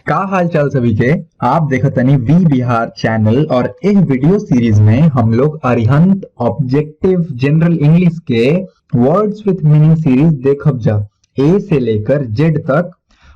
का हाल चाल सभी के। आप देखतनी वी बिहार चैनल और एक वीडियो सीरीज में हम लोग अरिहंत ऑब्जेक्टिव जनरल इंग्लिश के वर्ड्स विथ मीनिंग सीरीज देखब जा। ए से लेकर जेड तक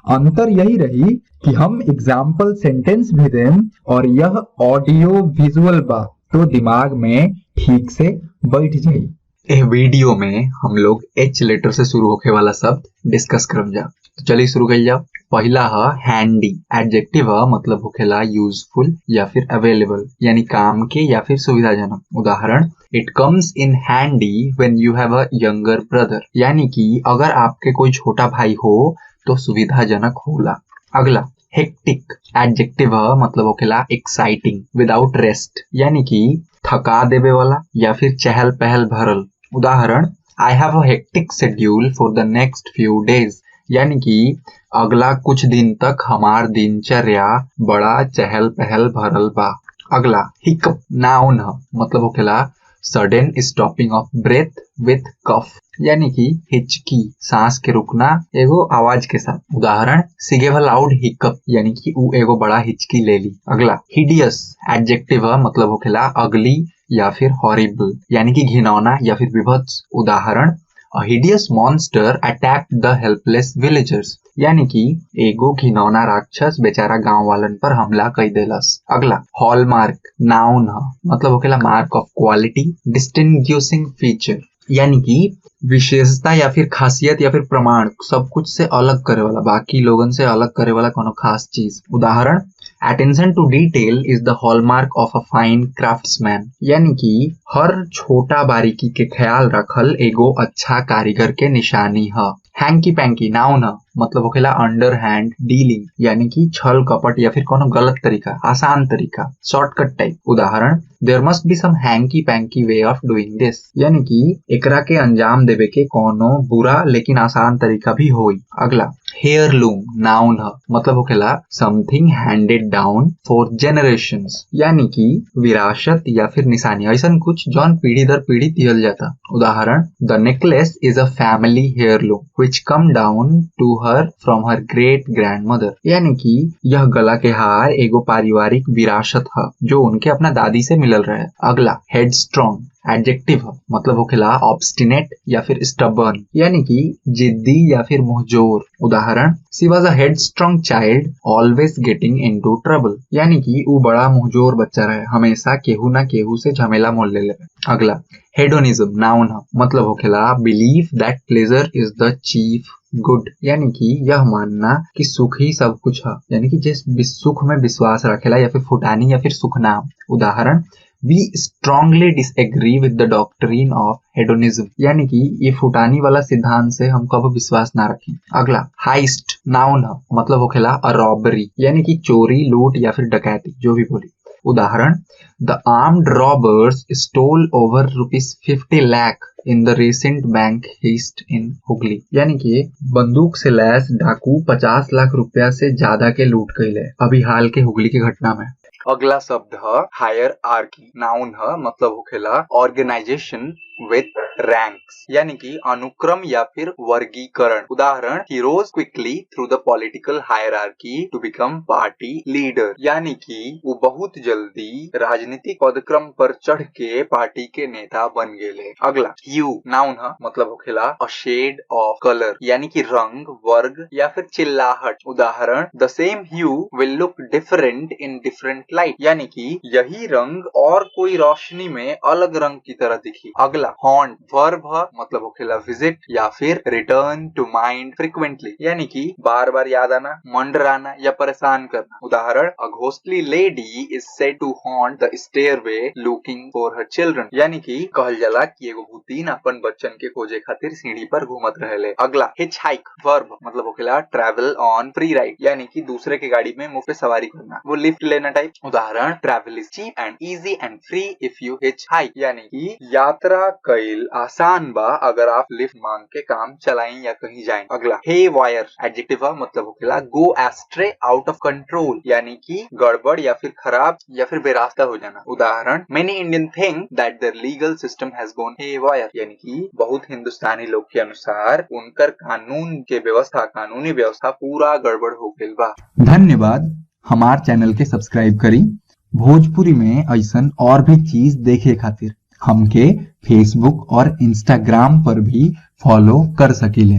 अंतर यही रही कि हम एग्जाम्पल सेंटेंस भी दें और यह ऑडियो विजुअल बा तो दिमाग में ठीक से बैठ जाई। ए वीडियो में हम लोग एच लेटर से शुरू होके वाला शब्द डिस्कस करब जा। तो चलिए शुरू कर जाओ। पहला है हैंडी। एडजेक्टिव है मतलब होखेला यूजफुल या फिर अवेलेबल यानी काम के या फिर सुविधाजनक। उदाहरण, it comes in handy when you have a younger brother, यानी कि अगर आपके कोई छोटा भाई हो तो सुविधाजनक होला। अगला हेक्टिक। एडजेक्टिव है मतलब होखेला एक्साइटिंग विदाउट रेस्ट, यानी कि थका देवे वाला या फिर चहल पहल भरल। उदाहरण, I have a hectic schedule for the next few days, यानी कि अगला कुछ दिन तक हमार दिनचर्या बड़ा चहल पहल भरल बा। अगला हिकअप। नाउन है मतलब होखेला sudden stopping of breath with cough, यानी कि हिचकी सांस के रुकना एगो आवाज के साथ। उदाहरण, she gave a loud hiccup, यानी कि ऊ एगो बड़ा हिचकी ले ली। अगला हिडियस। एडजेक्टिव है मतलब होखेला अगली या फिर हॉरिबल, यानी कि घिनौना या फिर विभत्स। उदाहरण, A hideous monster attacked the helpless villagers, यानी कि एगो घिनौना राक्षस बेचारा गांव वालन पर हमला कई देलस। अगला हॉलमार्क। नाउन है मतलब होखेला mark of quality, distinguishing feature, यानी कि विशेषता या फिर खासियत या फिर प्रमाण, सब कुछ से अलग करे वाला, बाकी लोगन से अलग करे वाला कोनो खास चीज। उदाहरण, Attention to detail is the hallmark of a fine craftsman, यानी कि हर छोटा बारीकी के ख्याल रखल एगो अच्छा कारीगर के निशानी है। Hanky panky. नाउन है मतलब होखेला अंडर हैंड डीलिंग, यानी कि छल कपट या फिर कोनो गलत तरीका, आसान तरीका, शॉर्टकट टाइप। उदाहरण, there must be some hanky panky way of doing this, यानी कि एकरा के अंजाम देवे के कोनो बुरा लेकिन आसान तरीका भी होई। अगला हेयरलूम। नाउन है मतलब होखेला something handed down for generations, यानी कि विरासत या फिर निशानी, ऐसा कुछ जौन पीढ़ी दर पीढ़ी दियल जाता। उदाहरण, the necklace is a family heirloom which come down to her from her great grandmother, यानी कि यह गला के हार एगो पारिवारिक विरासत है जो उनके अपना दादी से मिलल रहे। अगला हेडस्ट्रॉन्ग। एडजेक्टिव है मतलब होखेला ऑब्स्टिनेट या फिर स्टबर्न, यानी कि जिद्दी या फिर मुंहजोर। उदाहरण, she was a headstrong child always getting into trouble, यानी कि वो बड़ा मुंहजोर बच्चा रहे, हमेशा केहू ना केहू से झमेला मोल ले ले। अगला हेडोनिज्म। नाउन है मतलब होखेला believe that pleasure is the chief good, यानी कि यह मानना कि सुख ही सब कुछ है, यानी कि जिस सुख में विश्वास रखेला या फिर फुटानी या फिर सुख नाम। उदाहरण, We strongly disagree with the doctrine of hedonism, यानी कि ये फुटानी वाला सिद्धांत से हम कभी विश्वास ना रखें। अगला हाइस्ट। नाउन है मतलब होखेला अ रॉबरी, यानी कि चोरी लूट या फिर डकैती, जो भी बोली। उदाहरण, the armed robbers stole over ₹50 lakh in the recent bank heist in Hooghly, यानी कि बंदूक से लैस डाकू 50 लाख रुपया से ज्यादा के लूट कैले अभी हाल के हुगली की घटना में। अगला शब्द है हायरार्की। नाउन है मतलब होखेला ऑर्गेनाइजेशन विथ रैंक्स, यानी कि अनुक्रम या फिर वर्गीकरण। उदाहरण, he rose quickly through the political hierarchy to become party leader, यानी कि वो बहुत जल्दी राजनीतिक पदक्रम पर चढ़ के पार्टी के नेता बन गेले। अगला ह्यू। नाउन है मतलब होखेला अ शेड ऑफ कलर, यानी कि रंग, वर्ग या फिर चिल्लाहट। उदाहरण, the same hue will look different in different light, यानी कि यही रंग और कोई रोशनी में अलग रंग की तरह दिखी। अगला हॉन्ट। वर्ब है मतलब होखेला विजिट या फिर रिटर्न टू माइंड फ्रीक्वेंटली, यानी कि बार बार याद आना, मंडराना या परेशान करना। उदाहरण, a ghostly lady is said to haunt the stairway looking for her children, यानी कि कहल जाला कि एगो भूतीन अपन बच्चन के खोजे खातिर सीढ़ी पर घूमत रहेले। अगला हिच हाइक। वर्ब मतलब होखेला ट्रैवल ऑन फ्री राइड, यानी कि दूसरे के गाड़ी में मुफ्त सवारी करना, वो लिफ्ट लेना टाइप। उदाहरण, travel is cheap and easy and free if you hitchhike, यानी कि यात्रा कईल आसान बा अगर आप लिफ्ट मांग के काम चलाएं या कहीं जाएं। अगला हे वायर एडजेक्टिव मतलब होखेला गो एस्ट्रे आउट ऑफ कंट्रोल, यानी कि गड़बड़ या फिर खराब या फिर बेरास्ता हो जाना। उदाहरण many Indian think that their legal system has gone haywire, यानी कि बहुत हिंदुस्तानी लोग के अनुसार उनकर कानूनी व्यवस्था पूरा गड़बड़ हो गइल बा। धन्यवाद। हमार चैनल के सब्सक्राइब करी। भोजपुरी में ऐसन और भी चीज देखे खातिर हमके फेसबुक और इंस्टाग्राम पर भी फॉलो कर सकीले।